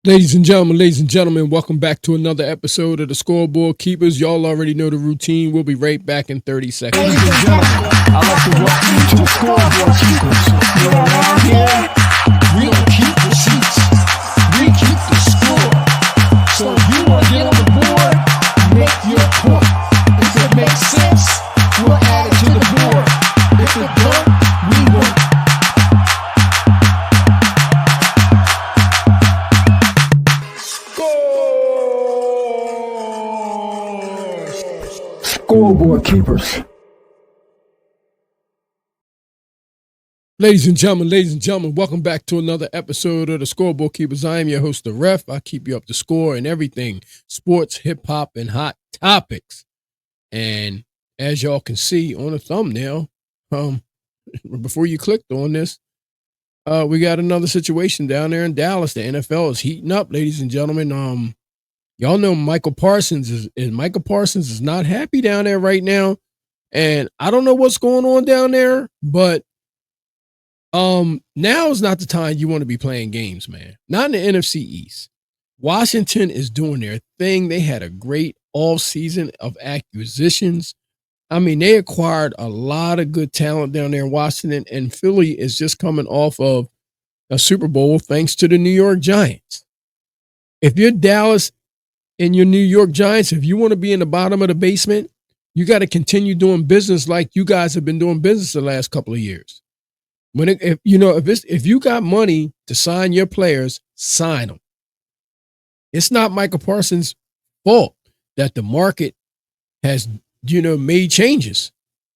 Ladies and gentlemen, welcome back to another episode of the Scoreboard Keepers. Y'all already know the routine. We'll be right back in 30 seconds. Ladies and gentlemen, I'd like to welcome you to the Scoreboard Keepers. You know, around here, we don't keep receipts. We keep the score. So if you want to get on the board, make your point. If it makes sense, we'll add it to the board. If it don't, we won't. Scoreboard Keepers. Ladies and gentlemen, welcome back to another episode of the Scoreboard Keepers. I am your host, The Ref. I keep you up to score and everything, sports, hip-hop, and hot topics. And as y'all can see on the thumbnail, before you clicked on this, we got another situation down there in Dallas. The NFL is heating up, ladies and gentlemen. Y'all know Micah Parsons is not happy down there right now. And I don't know what's going on down there, but now is not the time you want to be playing games, man. Not in the NFC East. Washington is doing their thing. They had a great offseason of acquisitions. I mean, they acquired a lot of good talent down there in Washington, and Philly is just coming off of a Super Bowl thanks to the New York Giants. If you're Dallas and your New York Giants, if you want to be in the bottom of the basement, you got to continue doing business like you guys have been doing business the last couple of years. If you got money to sign your players, sign them. It's not Micah Parsons' fault that the market has, made changes.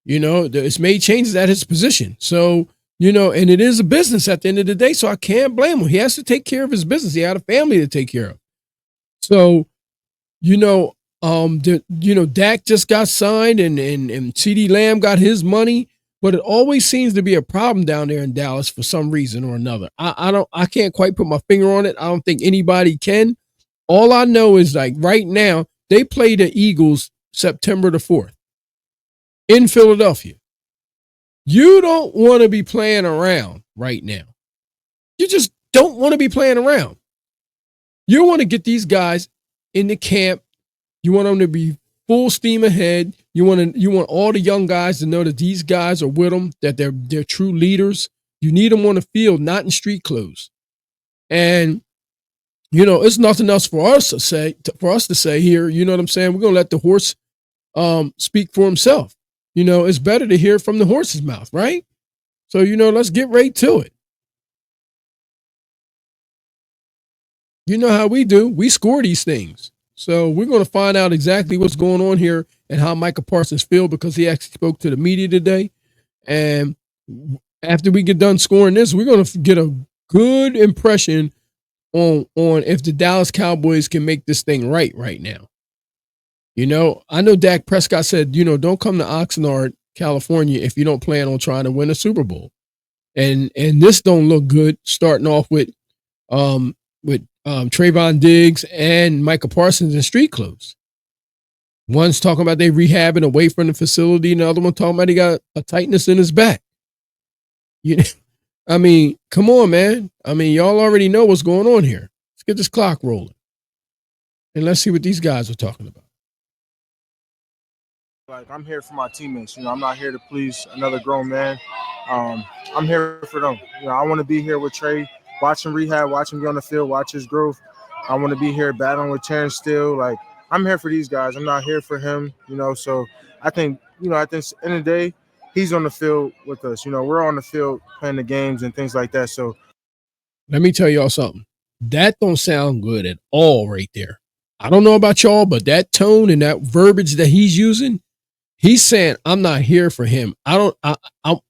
It's made changes at his position. So, and it is a business at the end of the day, so I can't blame him. He has to take care of his business. He had a family to take care of. So, Dak just got signed and CeeDee Lamb got his money. But it always seems to be a problem down there in Dallas for some reason or another. I can't quite put my finger on it. I don't think anybody can. All I know is, like, right now, they play the Eagles September the 4th in Philadelphia. You don't want to be playing around right now. You just don't want to be playing around. You want to get these guys in the camp. You want them to be full steam ahead. You want all the young guys to know that these guys are with them, that they're true leaders. You need them on the field, not in street clothes. And it's nothing else for us to say here. You know what I'm saying? We're gonna let the horse speak for himself. It's better to hear from the horse's mouth, right? So let's get right to it. You know how we do. We score these things. So we're going to find out exactly what's going on here and how Micah Parsons feels, because he actually spoke to the media today. And after we get done scoring this, we're going to get a good impression on if the Dallas Cowboys can make this thing right now. I know Dak Prescott said, don't come to Oxnard, California if you don't plan on trying to win a Super Bowl. And this don't look good, starting off with Trayvon Diggs and Micah Parsons in street clothes. One's talking about they rehabbing away from the facility, and the other one talking about he got a tightness in his back. I mean, come on, man. I mean, y'all already know what's going on here. Let's get this clock rolling. And let's see what these guys are talking about. Like, I'm here for my teammates. I'm not here to please another grown man. I'm here for them. I want to be here with Trey. Watch him rehab, watch him get on the field, watch his growth. I want to be here battling with Terrence Steele. Like, I'm here for these guys. I'm not here for him, So I think, at the end of the day, he's on the field with us. We're on the field playing the games and things like that. So let me tell y'all something. That don't sound good at all right there. I don't know about y'all, but that tone and that verbiage that he's using, he's saying, I'm not here for him. I'm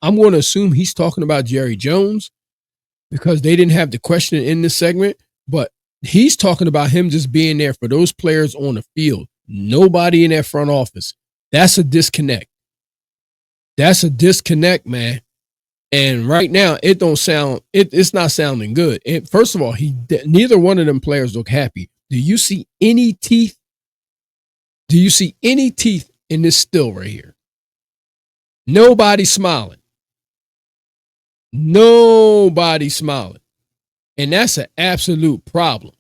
going to assume he's talking about Jerry Jones, because they didn't have the question in this segment, but he's talking about him just being there for those players on the field. Nobody in that front office. That's a disconnect. That's a disconnect, man. And right now, it's not sounding good. First of all, neither one of them players look happy. Do you see any teeth? Do you see any teeth in this still right here? Nobody's smiling. Nobody smiling. And that's an absolute problem.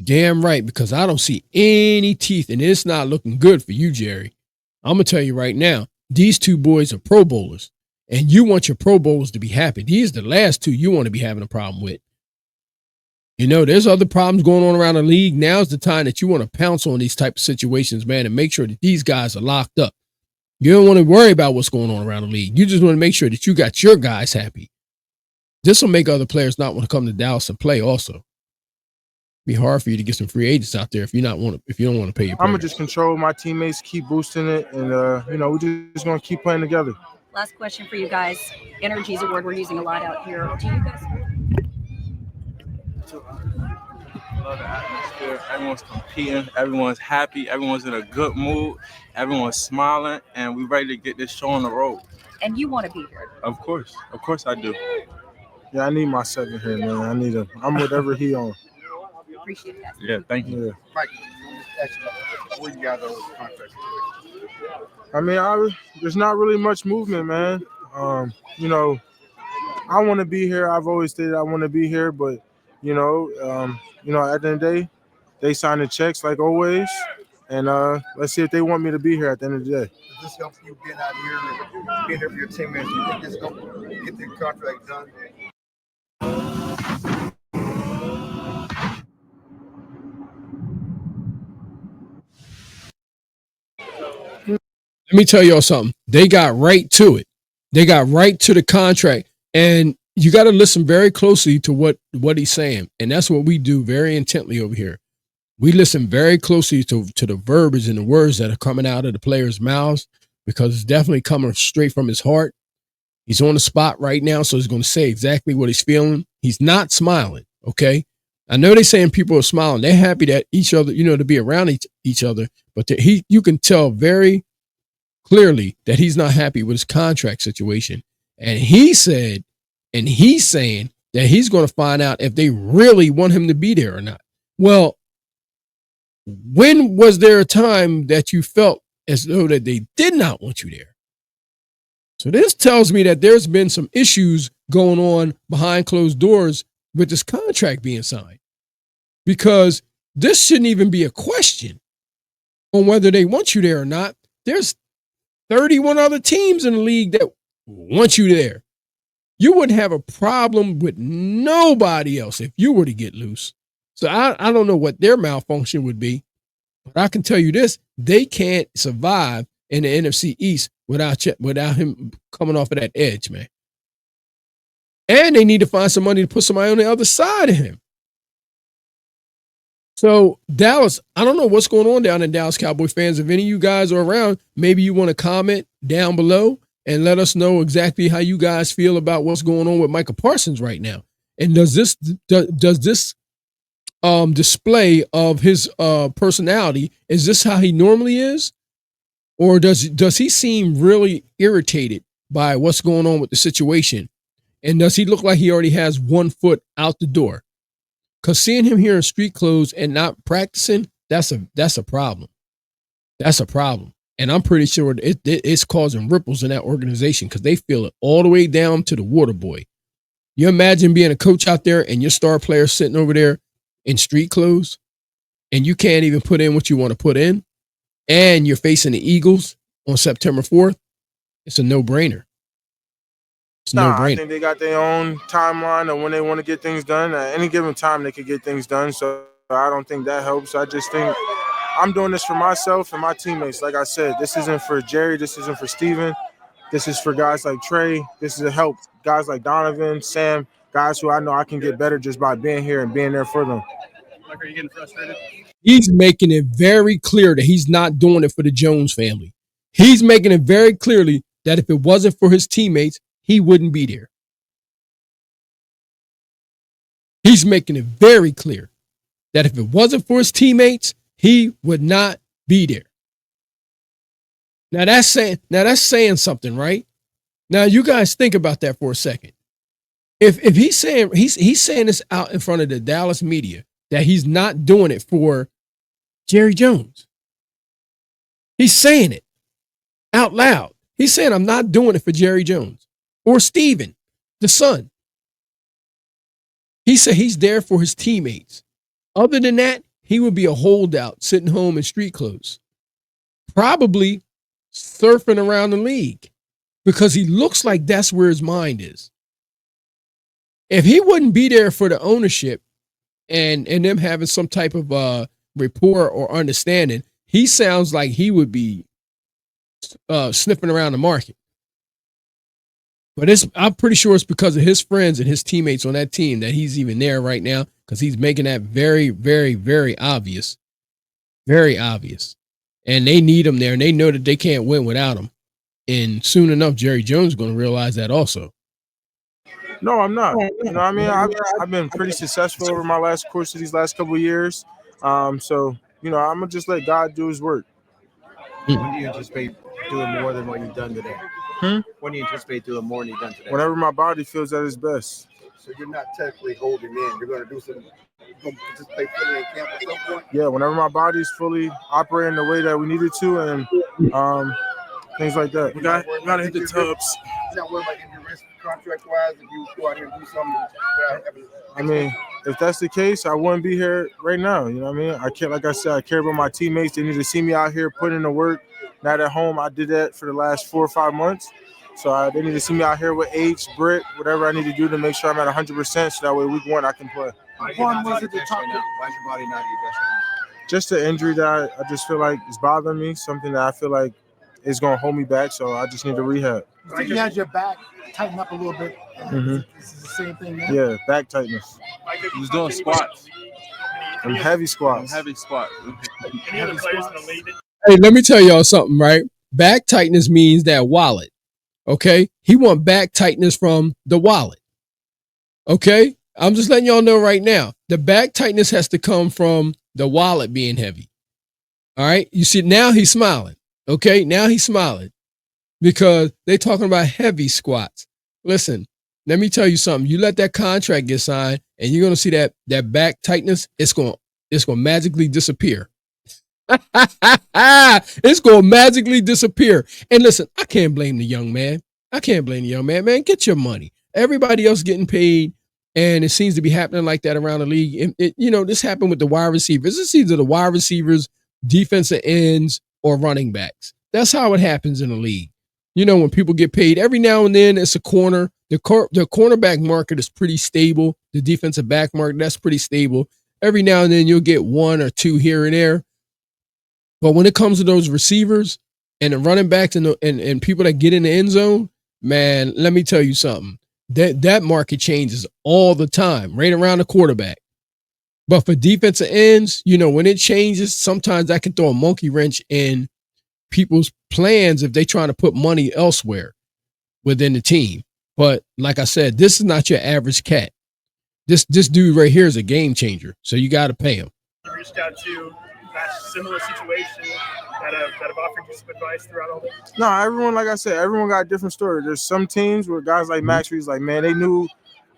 Damn right, because I don't see any teeth, and it's not looking good for you, Jerry. I'm going to tell you right now, these two boys are Pro Bowlers, and you want your Pro Bowlers to be happy. These are the last two you want to be having a problem with. You know, there's other problems going on around the league. Now's the time that you want to pounce on these type of situations, man, and make sure that these guys are locked up. You don't want to worry about what's going on around the league. You just want to make sure that you got your guys happy. This will make other players not want to come to Dallas and play also. Be hard for you to get some free agents out there if you don't want to pay your players. I'm gonna just control my teammates, keep boosting it, and we're just gonna keep playing together. Last question for you guys. Energy is a word we're using a lot out here. Do you guys? Love the atmosphere. Everyone's competing. Everyone's happy. Everyone's in a good mood. Everyone's smiling, and we're ready to get this show on the road. And you want to be here? Of course I do. Yeah, I need my second here, man. I need him. I'm whatever he on. Appreciate that. Yeah, thank you. Yeah. Mike, where you guys are with contract? I mean, there's not really much movement, man. I want to be here. I've always stated I want to be here, but at the end of the day, they sign the checks like always, and let's see if they want me to be here at the end of the day. Does this help you being out here, being here for your teammates? Do you think this help get the contract done? Let me tell y'all something. They got right to it. They got right to the contract. And you got to listen very closely to what he's saying. And that's what we do very intently over here. We listen very closely to the verbiage and the words that are coming out of the players' mouths, because it's definitely coming straight from his heart. He's on the spot right now, so he's going to say exactly what he's feeling. He's not smiling, okay? I know they're saying people are smiling. They're happy that each other, to be around each other, but you can tell very clearly that he's not happy with his contract situation. And he's saying that he's going to find out if they really want him to be there or not. Well, when was there a time that you felt as though that they did not want you there? So this tells me that there's been some issues going on behind closed doors with this contract being signed, because this shouldn't even be a question on whether they want you there or not. There's 31 other teams in the league that want you there. You wouldn't have a problem with nobody else if you were to get loose. So I don't know what their malfunction would be, but I can tell you this: they can't survive in the NFC East without him coming off of that edge, man. And they need to find some money to put somebody on the other side of him. So Dallas, I don't know what's going on down in Dallas, Cowboy fans. If any of you guys are around, maybe you want to comment down below and let us know exactly how you guys feel about what's going on with Micah Parsons right now. And does this display of his personality, is this how he normally is? Or does he seem really irritated by what's going on with the situation? And does he look like he already has 1 foot out the door? Because seeing him here in street clothes and not practicing, that's a problem. That's a problem. And I'm pretty sure it's causing ripples in that organization, because they feel it all the way down to the water boy. You imagine being a coach out there and your star player sitting over there in street clothes, and you can't even put in what you want to put in, and you're facing the Eagles on September 4th. It's a no-brainer. It's no-brainer. I think they got their own timeline of when they want to get things done. At any given time, they could get things done. So I don't think that helps. I just think I'm doing this for myself and my teammates. Like I said, this isn't for Jerry. This isn't for Steven. This is for guys like Trey. This is to help guys like Donovan, Sam, guys who I know I can get better just by being here and being there for them. Like, are you getting frustrated? He's making it very clear that he's not doing it for the Jones family. He's making it very clearly that if it wasn't for his teammates, he wouldn't be there. He's making it very clear that if it wasn't for his teammates, he would not be there. Now that's saying something, right? Now you guys think about that for a second. If he's saying this out in front of the Dallas media that he's not doing it for Jerry Jones. He's saying it out loud. He's saying, I'm not doing it for Jerry Jones or Steven, the son. He said he's there for his teammates. Other than that, he would be a holdout sitting home in street clothes, probably surfing around the league, because he looks like that's where his mind is. If he wouldn't be there for the ownership and them having some type of rapport or understanding, he sounds like he would be sniffing around the market. But I'm pretty sure it's because of his friends and his teammates on that team that he's even there right now, because he's making that very, very, very obvious. Very obvious. And they need him there, and they know that they can't win without him. And soon enough, Jerry Jones is going to realize that also. No, I'm not. You know what I mean? I've been pretty successful over my course of these last couple of years. So, you know, I'm going to just let God do his work. When do you anticipate doing more than what you've done today? When do you anticipate doing more than you've done today? Whenever my body feels at its best. So you're not technically holding in. You're going to do some. You're going to participate fully in camp at some point. Yeah, whenever my body's fully operating the way that we need it to, and things like that. We got to hit the tubs. You're not worried about injury risk contract-wise if you go out here and do something. I mean, if that's the case, I wouldn't be here right now. You know what I mean? I care, like I said, I care about my teammates. They need to see me out here putting in the work. Not at home. I did that for the last 4 or 5 months. So they need to see me out here with H, Britt, whatever I need to do to make sure I'm at 100%, so that way week 1 I can play. Why is your body not your best right now? Just the injury that I just feel like is bothering me, something that I feel like is going to hold me back, so I just need to rehab. You think you had your back tighten up a little bit? This is the same thing now? Yeah, back tightness. He was doing squats. And heavy squats. Heavy squat. Any other players in the league? Hey, let me tell y'all something, right? Back tightness means that wallet. Okay? He want back tightness from the wallet. Okay? I'm just letting y'all know right now. The back tightness has to come from the wallet being heavy. All right? You see, now he's smiling. Okay? Now he's smiling because they talking about heavy squats. Listen, let me tell you something. You let that contract get signed and you're going to see that back tightness, it's going to magically disappear. It's going to magically disappear. And listen, I can't blame the young man. Man, get your money. Everybody else getting paid, and it seems to be happening like that around the league. This happened with the wide receivers. It's either the wide receivers, defensive ends, or running backs. That's how it happens in the league. When people get paid, every now and then it's a corner. The cornerback market is pretty stable. The defensive back market, that's pretty stable. Every now and then you'll get 1 or 2 here and there. But when it comes to those receivers and the running backs and people that get in the end zone, man, let me tell you something. That market changes all the time, right around the quarterback. But for defensive ends, when it changes, sometimes that can throw a monkey wrench in people's plans if they're trying to put money elsewhere within the team. But like I said, this is not your average cat. This dude right here is a game changer, so you got to pay him. You reached out to that similar situation that have offered you some advice throughout all this? No, everyone, like I said, everyone got a different story. There's some teams where guys like Max Reed's like, man, they knew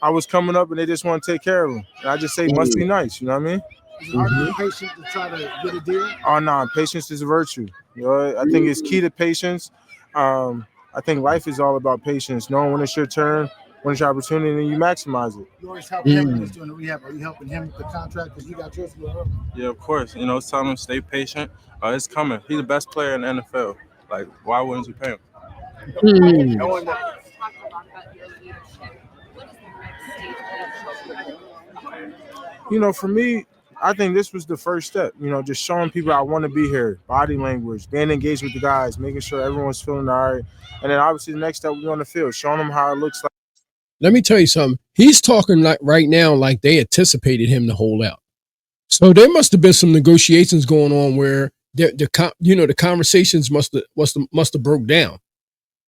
I was coming up and they just want to take care of him. And I just say, must be nice. You know what I mean? Is it hard to be patient to try to get a deal? Oh, no, patience is a virtue. I think it's key to patience. I think life is all about patience, knowing when it's your turn, when it's your opportunity, and you maximize it. You always help him when he's doing the rehab. Are you helping him with the contract because you got yours to go early? Yeah, of course. It's telling him stay patient. It's coming. He's the best player in the NFL. Like, why wouldn't you pay him? Knowing that. For me, I think this was the first step, just showing people I want to be here, body language, being engaged with the guys, making sure everyone's feeling all right. And then obviously the next step will be on the field, showing them how it looks like. Let me tell you something. He's talking like right now like they anticipated him to hold out. So there must have been some negotiations going on where the conversations must have broke down.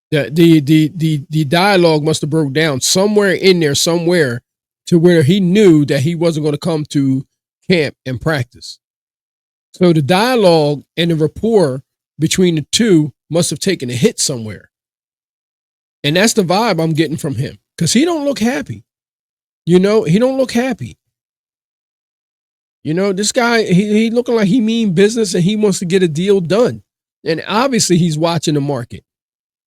The dialogue must have broke down somewhere in there, somewhere to where he knew that he wasn't going to come to camp and practice. So the dialogue and the rapport between the two must have taken a hit somewhere. And that's the vibe I'm getting from him. Because he don't look happy. He don't look happy. This guy, he looking like he mean business and he wants to get a deal done. And obviously he's watching the market.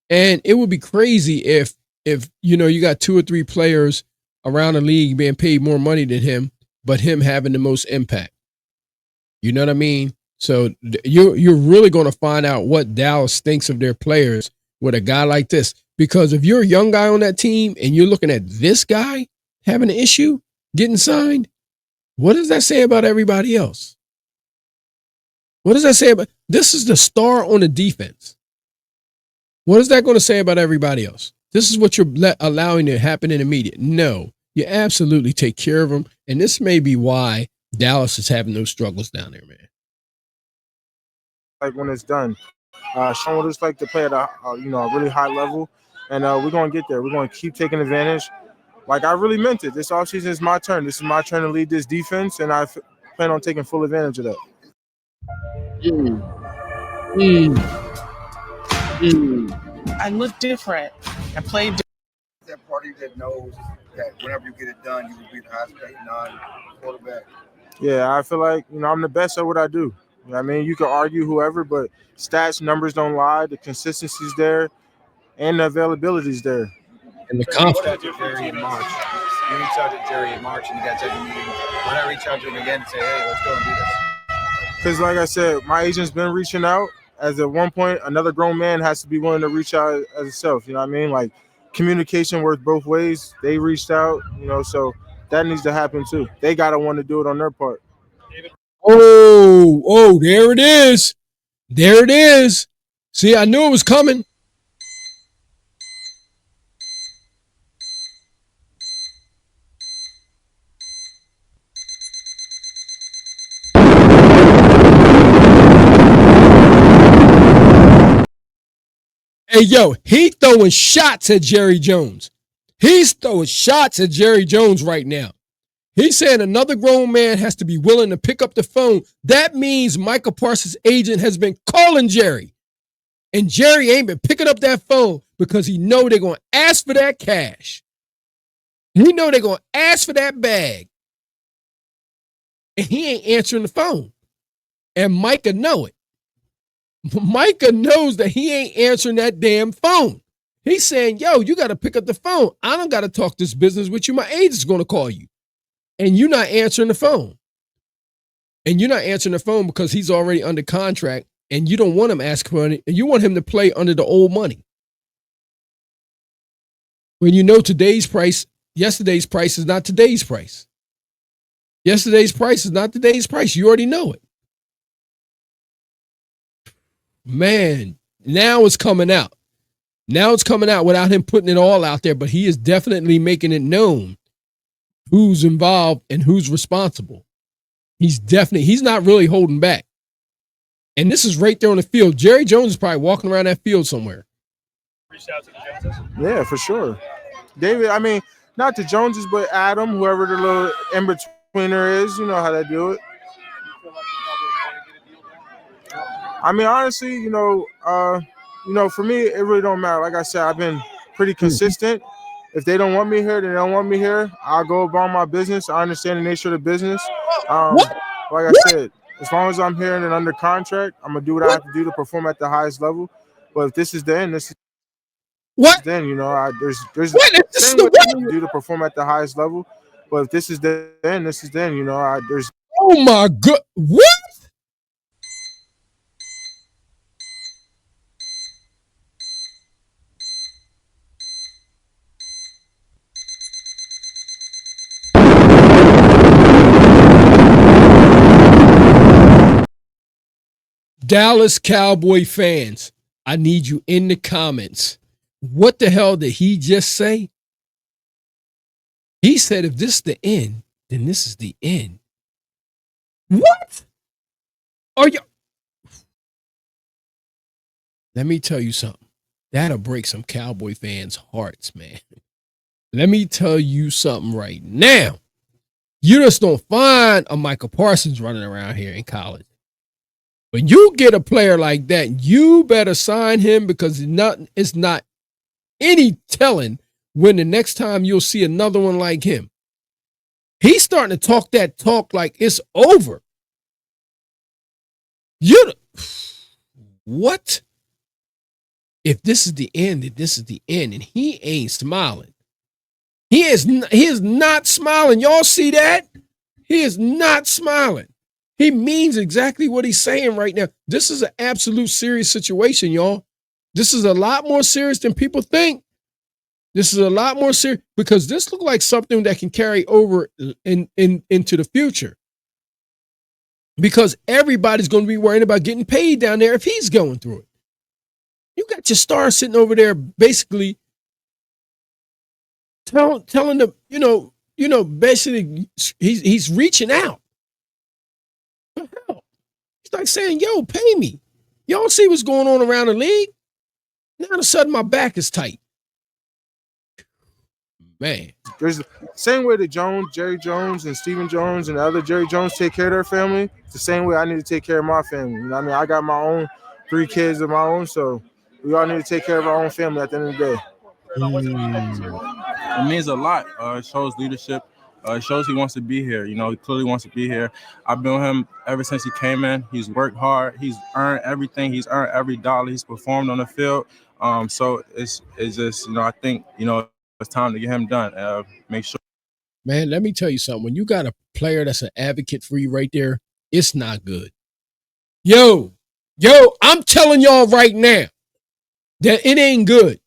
And it would be crazy if you got 2 or 3 players around the league being paid more money than him, but him having the most impact. You know what I mean? So you're really going to find out what Dallas thinks of their players with a guy like this. Because if you're a young guy on that team and you're looking at this guy having an issue, getting signed, what does that say about everybody else? What does that say about this? Is the star on the defense. What is that going to say about everybody else? This is what you're allowing to happen in the media. No, you absolutely take care of them. And this may be why Dallas is having those struggles down there, man. Like when it's done, showing what it's like to play at a really high level, and we're gonna get there. We're gonna keep taking advantage. Like I really meant it. This offseason is my turn. This is my turn to lead this defense, and I plan on taking full advantage of that. I look different. I play different. That party that knows that whenever you get it done, you will be the highest paid non-quarterback. Yeah, I feel like I'm the best at what I do. You know what I mean, you can argue whoever, but stats, numbers don't lie. The consistency's there, and the availability's there. And the confidence. Jerry in March. You reached out to Jerry in March, and you guys had a meeting. Why not reach out to him again and say, hey, let's go and do this? Because, like I said, my agent's been reaching out. As at one point, another grown man has to be willing to reach out as himself. You know what I mean? Like, communication works both ways. They reached out, so that needs to happen too. They got to want to do it on their part. Oh, there it is. There it is. See, I knew it was coming. Hey, yo, he throwing shots at Jerry Jones. He's throwing shots at Jerry Jones right now. He's saying another grown man has to be willing to pick up the phone. That means Micah Parsons' agent has been calling Jerry. And Jerry ain't been picking up that phone because he know they're going to ask for that cash. He know they're going to ask for that bag. And he ain't answering the phone. And Micah know it. Micah knows that he ain't answering that damn phone. He's saying, yo, you got to pick up the phone. I don't got to talk this business with you. My agent's going to call you. And you're not answering the phone. And you're not answering the phone because he's already under contract and you don't want him asking for money. You want him to play under the old money. When you know today's price, yesterday's price is not today's price. Yesterday's price is not today's price. You already know it. Man, now it's coming out. Now it's coming out without him putting it all out there, but he is definitely making it known who's involved and who's responsible. He's not really holding back. And this is right there on the field. Jerry Jones is probably walking around that field somewhere. Reached out to the Joneses? Yeah, for sure. David, I mean, not the Joneses, but Adam, whoever the little in-betweener is, you know how they do it. I mean, honestly, for me, it really don't matter. Like I said, I've been pretty consistent. If they don't want me here, they don't want me here. I'll go about my business. I understand the nature of the business. Like I said, as long as I'm here and under contract, I'm going to do what I have to do to perform at the highest level. But if this is the end, this is then, there's same what you do to perform at the highest level. But if this is the end, this is then, there's. Oh, my God. What? Dallas Cowboy fans, I need you in the comments. What the hell did he just say? He said, if this is the end, then this is the end. What? Are you? Let me tell you something. That'll break some Cowboy fans' hearts, man. Let me tell you something right now. You just don't find a Micah Parsons running around here in college. When you get a player like that, you better sign him because it's not any telling when the next time you'll see another one like him. He's starting to talk that talk like it's over. What? If this is the end, then this is the end. And he ain't smiling. He is not smiling. Y'all see that? He is not smiling. He means exactly what he's saying right now. This is an absolute serious situation, y'all. This is a lot more serious than people think. This is a lot more serious because this looks like something that can carry over into the future. Because everybody's going to be worrying about getting paid down there if he's going through it. You got your star sitting over there basically telling them, basically he's reaching out. What the hell? He's like saying, yo, pay me. Y'all see what's going on around the league? Now all of a sudden my back is tight. Man. There's the same way that Jerry Jones and Stephen Jones and the other Jerry Jones take care of their family. It's the same way I need to take care of my family. You know what I mean? I got my own 3 kids of my own, so we all need to take care of our own family at the end of the day. It means a lot. It shows leadership. It shows he wants to be here. He clearly wants to be here. I've been with him ever since he came in. He's worked hard. He's earned everything. He's earned every dollar. He's performed on the field. So it's just, I think, it's time to get him done. Make sure. Man, let me tell you something. When you got a player that's an advocate for you right there, it's not good. Yo, I'm telling y'all right now that it ain't good.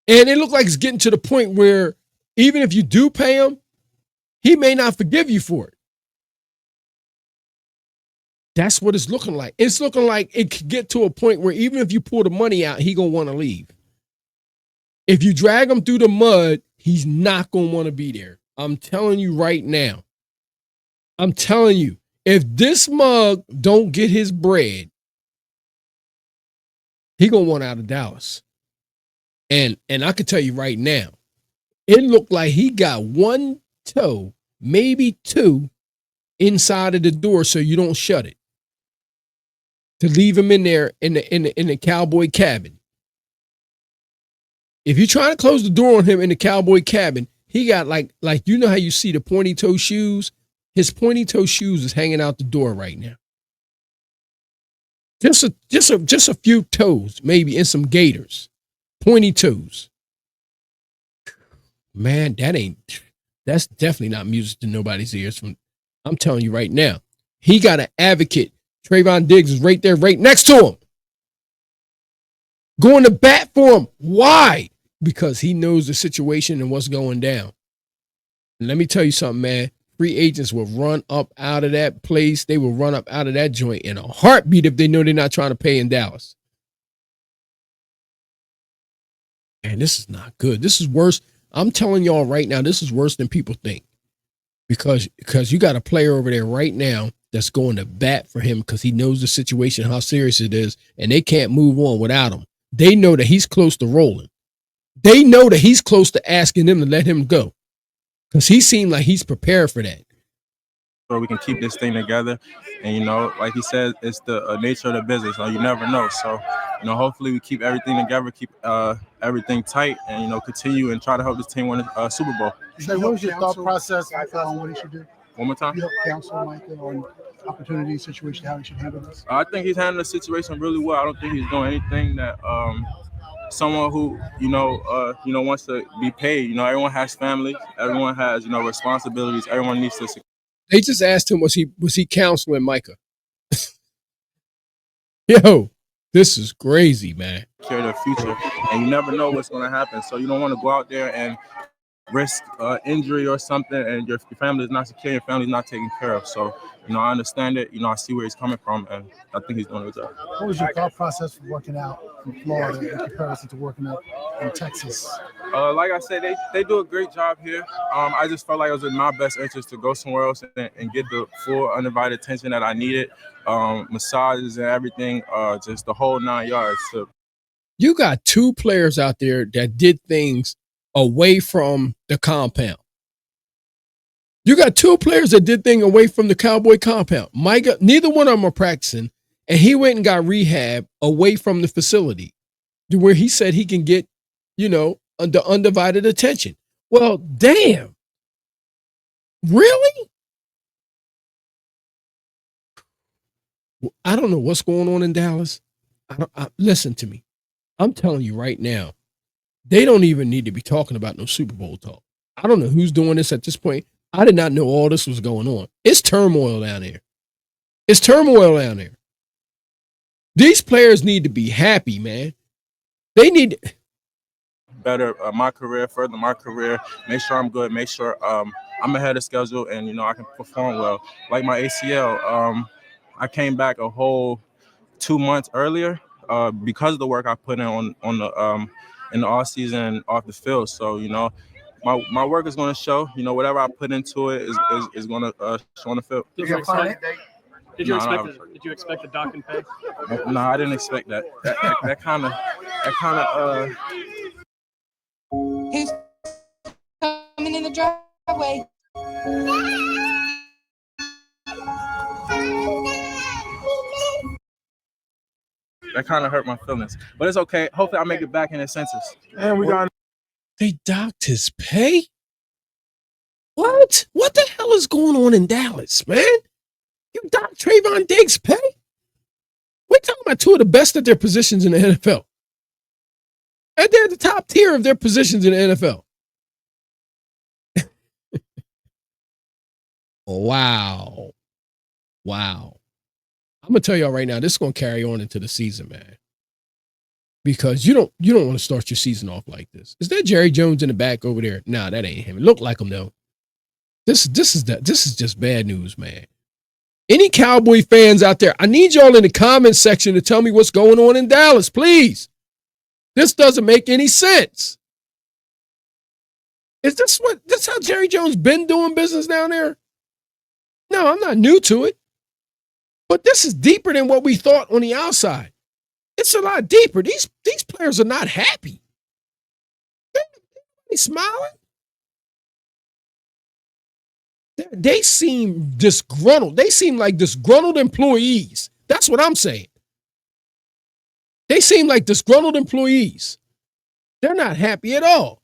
And it looks like it's getting to the point where even if you do pay him, he may not forgive you for it. That's what it's looking like. It's looking like it could get to a point where even if you pull the money out, he going to want to leave. If you drag him through the mud, he's not going to want to be there. I'm telling you right now. I'm telling you, if this mug don't get his bread, he going to want out of Dallas. And I can tell you right now, it looked like he got 1 toe, maybe 2, inside of the door so you don't shut it. To leave him in there in the cowboy cabin. If you're trying to close the door on him in the cowboy cabin, he got like you know how you see the pointy toe shoes? His pointy toe shoes is hanging out the door right now. Just a few toes, maybe, and some gaiters. Pointy toes. Man, that's definitely not music to nobody's ears. I'm telling you right now. He got an advocate. Trayvon Diggs is right there, right next to him. Going to bat for him. Why? Because he knows the situation and what's going down. And let me tell you something, man. Free agents will run up out of that place. They will run up out of that joint in a heartbeat if they know they're not trying to pay in Dallas. And this is not good. This is worse. I'm telling y'all right now, this is worse than people think. Because you got a player over there right now that's going to bat for him because he knows the situation, how serious it is, and they can't move on without him. They know that he's close to rolling. They know that he's close to asking them to let him go because he seemed like he's prepared for that. So we can keep this thing together. And, like he said, it's the nature of the business. So you never know. So, hopefully we keep everything together, keep everything tight, and, continue and try to help this team win a Super Bowl. So what was your thought process on what he should do? One more time? You help counsel Micah on opportunity, situation, how he should handle this? I think he's handling the situation really well. I don't think he's doing anything that someone who wants to be paid. Everyone has family, everyone has responsibilities. Everyone needs to. They just asked him, was he counseling Micah? Yo, this is crazy, man. Care of the future, and you never know what's going to happen. So you don't want to go out there and risk injury or something, and your family is not secure, your family is not taken care of. So, I understand it. I see where he's coming from, and I think he's doing a good job. What was your thought process for working out in Florida in comparison to working out in Texas? Like I said, they do a great job here. I just felt like it was in my best interest to go somewhere else and get the full undivided attention that I needed. Massages and everything, just the whole 9 yards. You got 2 players out there that did things away from the compound. You got 2 players that did things away from the Cowboy compound. Micah, neither one of them are practicing, and he went and got rehab away from the facility where he said he can get, the undivided attention. Well, damn. Really? I don't know what's going on in Dallas. Listen to me. I'm telling you right now, they don't even need to be talking about no Super Bowl talk. I don't know who's doing this at this point. I did not know all this was going on. It's turmoil down there. It's turmoil down there. These players need to be happy, man. They need better my career, further my career, make sure I'm good, make sure I'm ahead of schedule, and I can perform well. Like my ACL, I came back a whole 2 months earlier because of the work I put in on the in the off season and off the field. So my work is going to show. Whatever I put into it is going to show on the field. Did you expect the dock and pay? No, I didn't expect that. That kind of. Who's coming in the driveway? That kind of hurt my feelings, but it's okay. Hopefully, I make it back in his senses. And they docked his pay. What? What the hell is going on in Dallas, man? You docked Trayvon Diggs' pay? We're talking about two of the best at their positions in the NFL. And they're the top tier of their positions in the NFL. Wow. I'm gonna tell y'all right now, this is gonna carry on into the season, man. Because you don't want to start your season off like this. Is that Jerry Jones in the back over there? Nah, that ain't him. It looked like him though. This is just bad news, man. Any Cowboy fans out there, I need y'all in the comment section to tell me what's going on in Dallas, please. This doesn't make any sense. Is this how Jerry Jones been doing business down there? No, I'm not new to it. But this is deeper than what we thought on the outside. It's a lot deeper. These players are not happy. They smiling. They seem disgruntled. They seem like disgruntled employees. That's what I'm saying. They seem like disgruntled employees. They're not happy at all.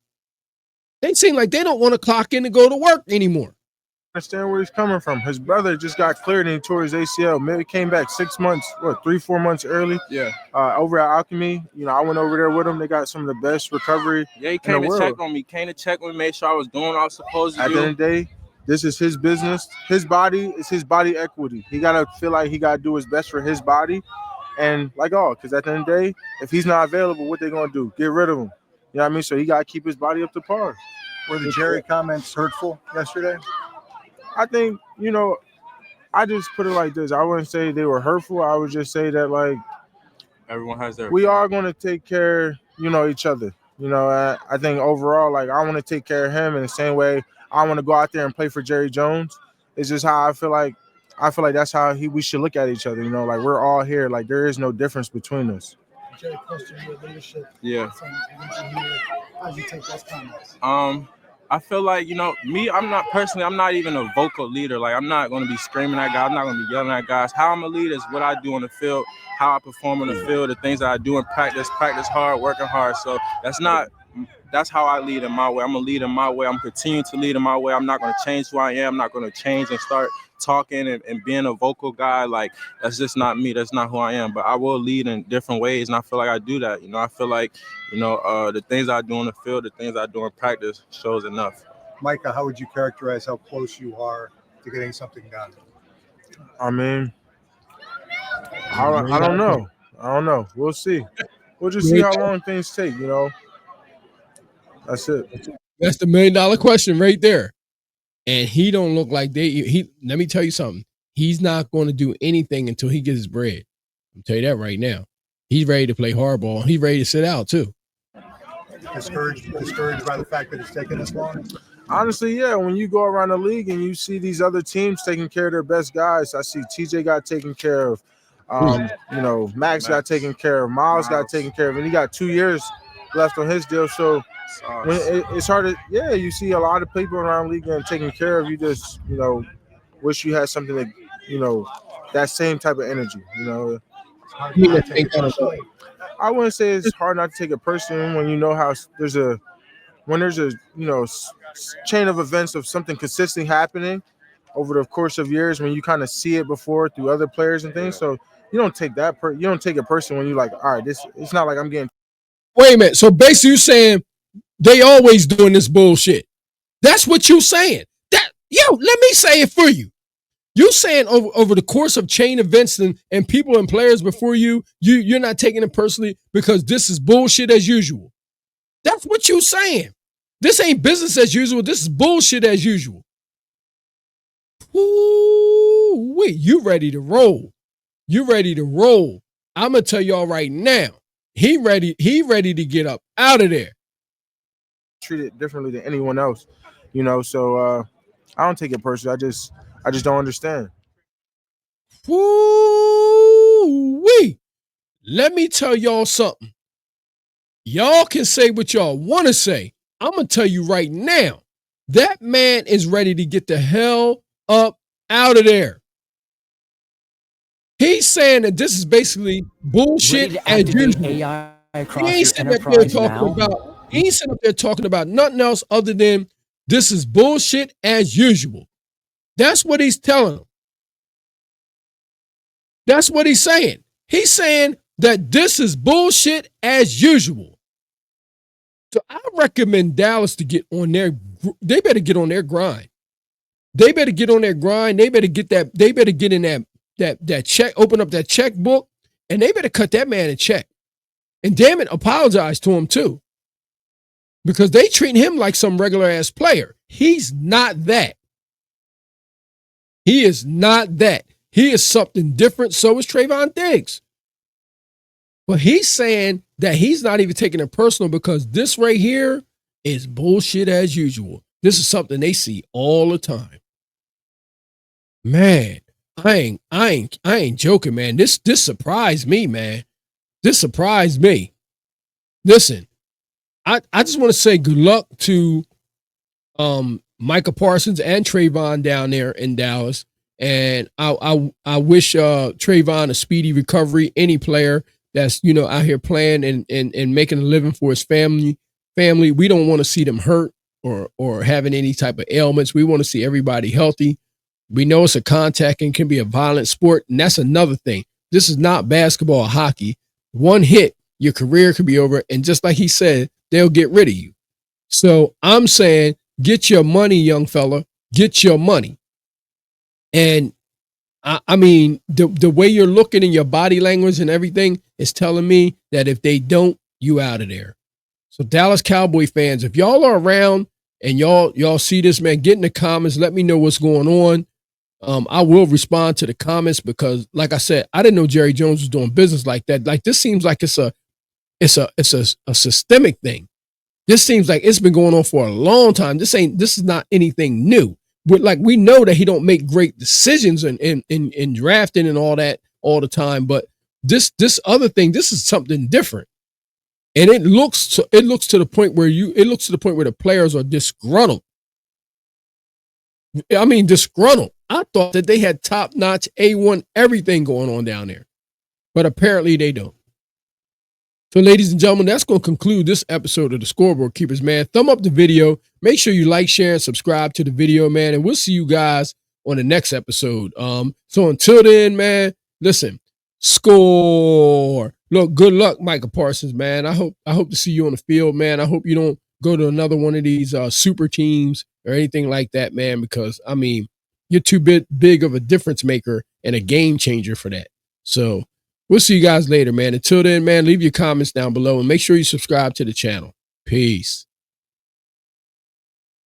They seem like they don't want to clock in and go to work anymore. I understand where he's coming from. His brother just got cleared and he tore his ACL. Maybe came back 6 months, 3-4 months early. Yeah. Over at Alchemy, I went over there with him. They got some of the best recovery. Yeah, he came to check on me. Made sure I was doing what I was supposed to do. At the end of the day, this is his business. His body is his body equity. He gotta feel like he gotta do his best for his body, and because at the end of the day, if he's not available, what they gonna do? Get rid of him. You know what I mean? So he gotta keep his body up to par. Were the Jerry comments hurtful yesterday? I think, I just put it like this. I wouldn't say they were hurtful. I would just say that, everyone has their. We are going to take care, each other. I think overall, I want to take care of him in the same way I want to go out there and play for Jerry Jones. It's just how I feel like that's how we should look at each other. We're all here. There is no difference between us. Jerry, question your leadership. Yeah. How do you take those comments? I feel like, me, I'm not even a vocal leader. I'm not going to be screaming at guys. I'm not going to be yelling at guys. How I'm a leader is what I do on the field, how I perform on the field, the things that I do in practice hard, working hard. So that's how I lead in my way. I'm going to lead in my way. I'm continuing to lead in my way. I'm not going to change who I am. I'm not going to change and start talking and being a vocal guy. That's just not me. That's not who I am. But I will lead in different ways, and I feel like I do that. I feel like, the things I do on the field, the things I do in practice shows enough. Micah, how would you characterize how close you are to getting something done? I mean, I don't know. We'll see. We'll just see how long things take, That's it. That's the $1 million question right there. And he don't look like let me tell you something. He's not going to do anything until he gets his bread. I'll tell you that right now. He's ready to play hardball. He's ready to sit out too. Discouraged by the fact that it's taking this long? Honestly, yeah. When you go around the league and you see these other teams taking care of their best guys, I see TJ got taken care of. Max got taken care of. Miles got taken care of. And he got 2 years left on his deal. So when it's hard to, you see a lot of people around the league getting taken care of. You just, wish you had something that, that same type of energy, I wouldn't say it's hard not to take it personally when you know how there's a chain of events of something consistently happening over the course of years when you kind of see it before through other players and things. So you don't take it personally when you're like, all right, it's not like I'm getting. Wait a minute. So basically you're saying they always doing this bullshit. That's what you're saying. let me say it for you. You saying over the course of chain events and people and players before you're not taking it personally because this is bullshit as usual. That's what you saying. This ain't business as usual. This is bullshit as usual. Ooh, wait, you ready to roll. You ready to roll. I'm going to tell y'all right now, he ready to get up out of there. Treat it differently than anyone else, so I don't take it personally. I just don't understand. Woo-wee. Let me tell y'all something. Y'all can say what y'all want to say. I'm going to tell you right now, that man is ready to get the hell up out of there. He's saying that this is basically bullshit as usual. AI He across ain't your sitting up there enterprise talking now. about. He ain't sitting up there talking about nothing else other than this is bullshit as usual. That's what he's telling them. That's what he's saying. He's saying that this is bullshit as usual. So I recommend Dallas to get on they better get on their grind. They better get on their grind. They better get that. They better get in that check, open up that checkbook, and they better cut that man a check. And damn it, apologize to him too. Because they treat him like some regular ass player. He's not that. He is not that. He is something different. So is Trayvon Diggs. But he's saying that he's not even taking it personal because this right here is bullshit as usual. This is something they see all the time. Man, I ain't joking, man. This surprised me, man. This surprised me. Listen, I just want to say good luck to Micah Parsons and Trayvon down there in Dallas. And I wish Trayvon a speedy recovery. Any player that's out here playing and making a living for his family. We don't want to see them hurt or having any type of ailments. We want to see everybody healthy. We know it's a contact and can be a violent sport, and that's another thing. This is not basketball or hockey. One hit, your career could be over, and just like he said, they'll get rid of you. So I'm saying, get your money, young fella. Get your money. And I mean, the way you're looking in your body language and everything is telling me that if they don't, you out of there. So Dallas Cowboy fans, if y'all are around and y'all see this, man, get in the comments. Let me know what's going on. I will respond to the comments because, like I said, I didn't know Jerry Jones was doing business like that. Like this seems like it's a systemic thing. This seems like it's been going on for a long time. This is not anything new. But like we know that he don't make great decisions in drafting and all that all the time. But this other thing, this is something different. And it looks to the point where the players are disgruntled. I mean, disgruntled. I thought that they had top-notch A1 everything going on down there. But apparently they don't. So, ladies and gentlemen, that's going to conclude this episode of the Scoreboard Keepers, man. Thumb up the video. Make sure you like, share, and subscribe to the video, man. And we'll see you guys on the next episode. So until then, man, listen, score. Look, good luck, Micah Parsons, man. I hope to see you on the field, man. I hope you don't go to another one of these super teams or anything like that, man, because, I mean, you're too big of a difference maker and a game changer for that. So we'll see you guys later, man. Until then, man, leave your comments down below and make sure you subscribe to the channel. Peace.